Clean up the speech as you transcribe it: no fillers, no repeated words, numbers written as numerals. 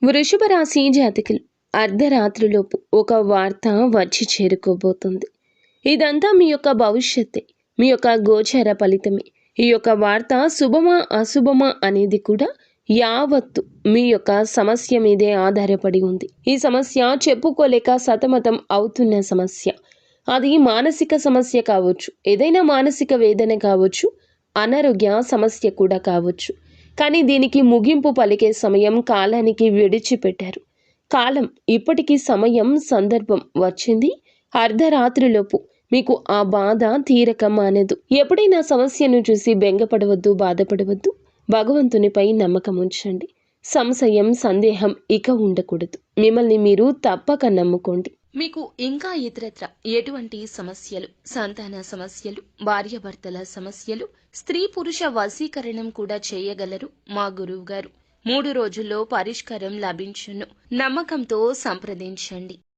వృషభ రాశి జాతకులు అర్ధరాత్రిలోపు ఒక వార్త వచ్చి చేరుకోబోతుంది. ఇదంతా మీ యొక్క భవిష్యత్తే, మీ యొక్క గోచర ఫలితమే. ఈ యొక్క వార్త శుభమా అశుభమా అనేది కూడా యావత్తు మీ యొక్క సమస్య మీదే ఆధారపడి ఉంది. ఈ సమస్య చెప్పుకోలేక సతమతం అవుతున్న సమస్య. అది మానసిక సమస్య కావచ్చు, ఏదైనా మానసిక వేదన కావచ్చు, అనారోగ్య సమస్య కూడా కావచ్చు. కానీ దీనికి ముగింపు పలికే సమయం కాలానికి విడిచిపెట్టారు. కాలం ఇప్పటికీ సమయం సందర్భం వచ్చింది. అర్ధరాత్రిలోపు మీకు ఆ బాధ తీరక మానదు. ఎప్పుడైనా సమస్యను చూసి బెంగపడవద్దు, బాధపడవద్దు. భగవంతునిపై నమ్మకం ఉంచండి. సంశయం, సందేహం ఇక ఉండకూడదు. మిమ్మల్ని మీరు తప్పక నమ్ముకోండి. మీకు ఇంకా ఇతరత్ర ఎటువంటి సమస్యలు, సంతాన సమస్యలు, భార్యాభర్తల సమస్యలు, స్త్రీ పురుష వశీకరణం కూడా చేయగలరు మా గురువు గారు. 3 రోజుల్లో పరిష్కారం లభించును. నమ్మకంతో సంప్రదించండి.